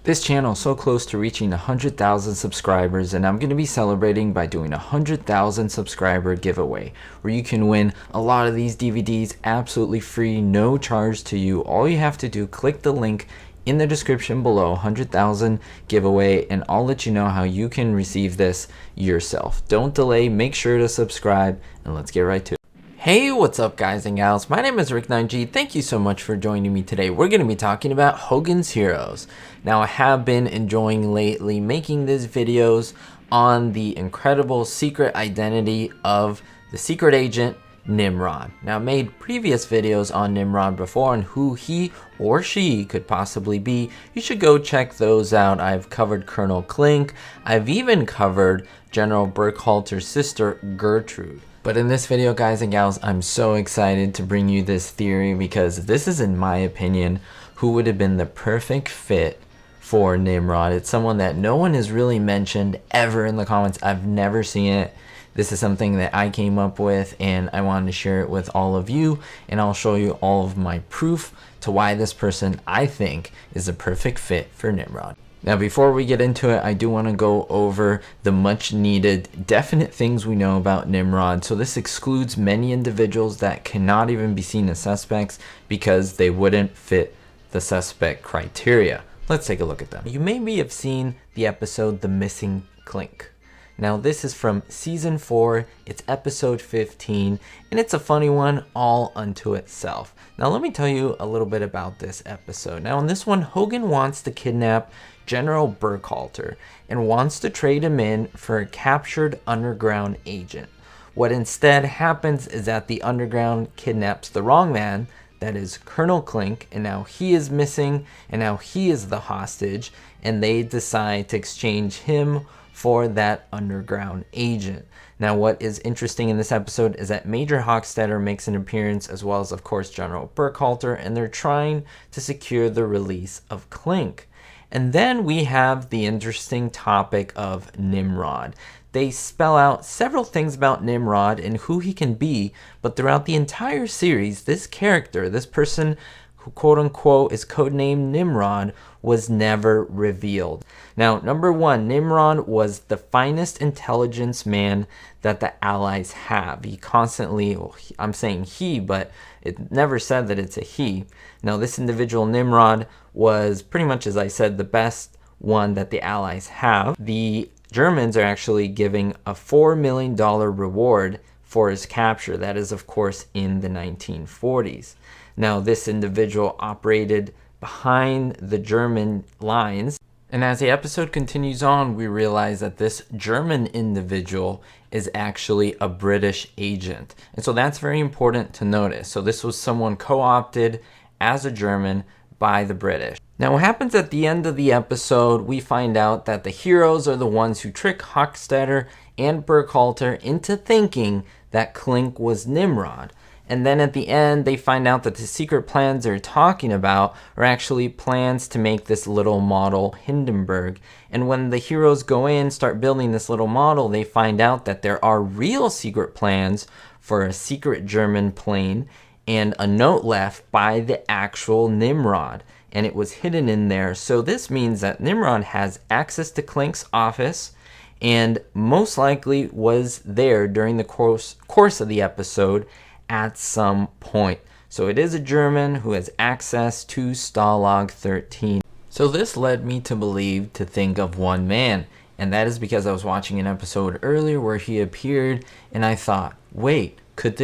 This channel is so close to reaching 100,000 subscribers, and I'm going to be celebrating by doing a 100,000 subscriber giveaway where you can win a lot of these DVDs absolutely free, no charge to you. All you have to do, click the link in the description below, 100,000 giveaway, and I'll let you know how you can receive this yourself. Don't delay, make sure to subscribe, and let's get right to it. Hey, what's up guys and gals? My name is Rick9G. Thank you so much for joining me today. We're going to be talking about Hogan's Heroes. Now, I have been enjoying lately making these videos on the incredible secret identity of the secret agent Nimrod. Now, I made previous videos on Nimrod before and who he or she could possibly be. You should go check those out. I've covered Colonel Klink. I've even covered General Burkhalter's sister, Gertrude. But in this video, guys and gals, I'm so excited to bring you this theory because this is, in my opinion, who would have been the perfect fit for Nimrod. It's someone that no one has really mentioned ever in the comments. I've never seen it. This is something that I came up with and I wanted to share it with all of you, and I'll show you all of my proof to why this person I think is a perfect fit for Nimrod. Now, before we get into it, I do want to go over the much needed definite things we know about Nimrod. So this excludes many individuals that cannot even be seen as suspects because they wouldn't fit the suspect criteria. Let's take a look at them. You maybe have seen the episode The Missing Klink. Now, this is from season 4, it's episode 15, and it's a funny one all unto itself. Now, let me tell you a little bit about this episode. Now, in this one, Hogan wants to kidnap General Burkhalter and wants to trade him in for a captured underground agent. What instead happens is that the underground kidnaps the wrong man, that is Colonel Klink, and now he is missing, and now he is the hostage, and they decide to exchange him for that underground agent. Now, what is interesting in this episode is that Major Hochstetter makes an appearance, as well as, of course, General Burkhalter, and they're trying to secure the release of Klink. And then we have the interesting topic of Nimrod. They spell out several things about Nimrod and who he can be, but throughout the entire series, this character, this person who quote-unquote is codenamed Nimrod, was never revealed. Now, number one, Nimrod was the finest intelligence man that the Allies have. He constantly, well, I'm saying he, but it never said that it's a he. Now, this individual, Nimrod, was pretty much, as I said, the best one that the Allies have. The Germans are actually giving a $4 million reward for his capture. That is, of course, in the 1940s. Now, this individual operated behind the German lines, and as the episode continues on, we realize that this German individual is actually a British agent. And so that's very important to notice. So this was someone co-opted as a German by the British. Now, what happens at the end of the episode, we find out that the heroes are the ones who trick Hochstetter and Burkhalter into thinking that Klink was Nimrod. And then at the end, they find out that the secret plans they're talking about are actually plans to make this little model Hindenburg. And when the heroes go in, start building this little model, they find out that there are real secret plans for a secret German plane and a note left by the actual Nimrod. And it was hidden in there. So this means that Nimrod has access to Klink's office and most likely was there during the course of the episode at some point. So it is a German who has access to Stalag 13. So this led me to think of one man, and that is because I was watching an episode earlier where he appeared and I thought, wait, could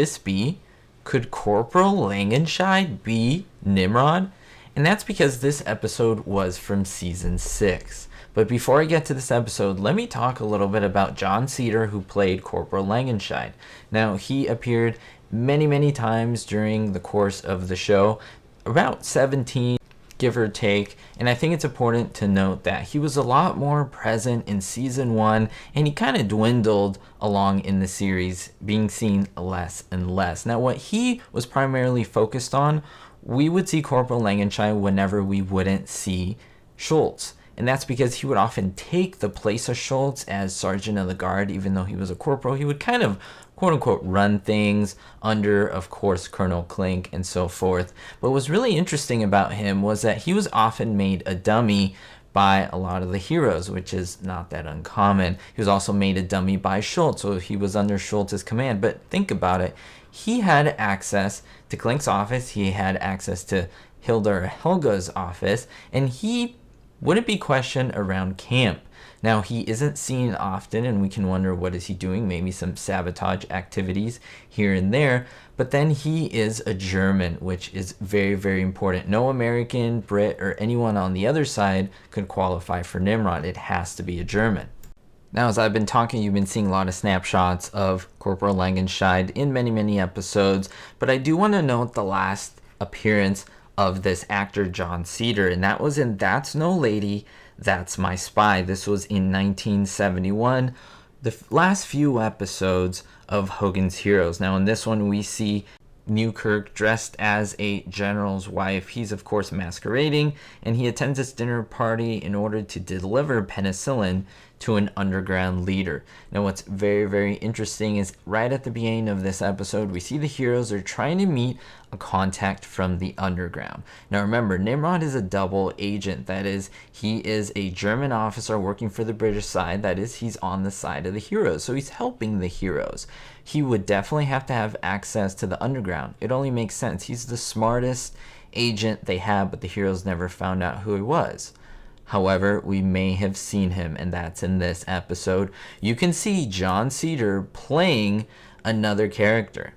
Corporal Langenscheidt be Nimrod? And that's because this episode was from season 6. But before I get to this episode, let me talk a little bit about John Cedar, who played Corporal Langenscheidt. Now, he appeared many times during the course of the show, about 17, give or take, and I think it's important to note that he was a lot more present in season 1, and he kind of dwindled along in the series, being seen less and less. Now, what he was primarily focused on, we would see Corporal Langenscheidt whenever we wouldn't see Schultz. And that's because he would often take the place of Schultz as Sergeant of the Guard. Even though he was a corporal, he would kind of quote-unquote run things under, of course, Colonel Klink and so forth. But what was really interesting about him was that he was often made a dummy by a lot of the heroes, which is not that uncommon. He was also made a dummy by Schultz, so he was under Schultz's command. But think about it. He had access to Klink's office. He had access to Hilda or Helga's office, and he wouldn't be questioned around camp. Now, he isn't seen often, and we can wonder what is he doing, maybe some sabotage activities here and there, but then he is a German, which is very, very important. No American, Brit, or anyone on the other side could qualify for Nimrod. It has to be a German. Now, as I've been talking, you've been seeing a lot of snapshots of Corporal Langenscheidt in many, many episodes, but I do want to note the last appearance of this actor, John Cedar, and that was in That's No Lady, That's My Spy. This was in 1971, the last few episodes of Hogan's Heroes. Now, in this one, we see Newkirk dressed as a general's wife. He's, of course, masquerading, and he attends this dinner party in order to deliver penicillin to an underground leader. Now, what's very, very interesting is right at the beginning of this episode, we see the heroes are trying to meet a contact from the underground. Now, remember, Nimrod is a double agent. That is, he is a German officer working for the British side. That is, he's on the side of the heroes, so he's helping the heroes. He would definitely have to have access to the underground. It only makes sense. He's the smartest agent they have, but the heroes never found out who he was. However, we may have seen him, and that's in this episode. You can see John Cedar playing another character.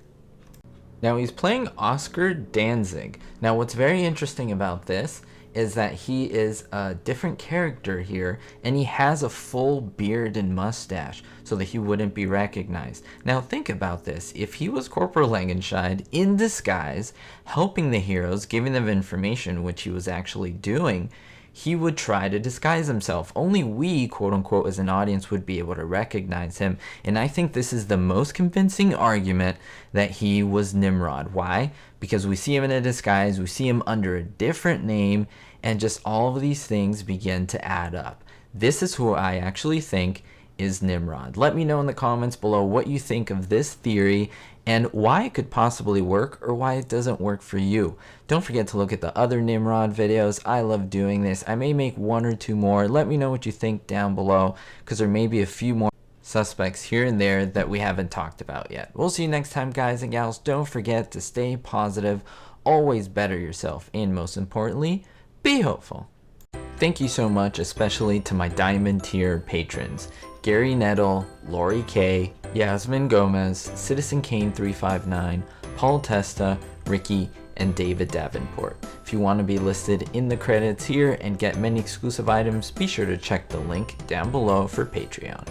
Now, he's playing Oscar Danzig. Now, what's very interesting about this is that he is a different character here, and he has a full beard and mustache so that he wouldn't be recognized. Now, think about this. If he was Corporal Langenscheidt in disguise, helping the heroes, giving them information, which he was actually doing, he would try to disguise himself. Only we, quote unquote, as an audience would be able to recognize him. And I think this is the most convincing argument that he was Nimrod. Why? Because we see him in a disguise, we see him under a different name, and just all of these things begin to add up. This is who I actually think is Nimrod. Let me know in the comments below what you think of this theory and why it could possibly work or why it doesn't work for you. Don't forget to look at the other Nimrod videos. I love doing this. I may make one or two more. Let me know what you think down below, because there may be a few more suspects here and there that we haven't talked about yet. We'll see you next time, guys and gals. Don't forget to stay positive, always better yourself, and most importantly, be hopeful. Thank you so much, especially to my Diamond tier patrons: Gary Nettle, Lori K, Yasmin Gomez, Citizen Kane 359, Paul Testa, Ricky, and David Davenport. If you want to be listed in the credits here and get many exclusive items, be sure to check the link down below for Patreon.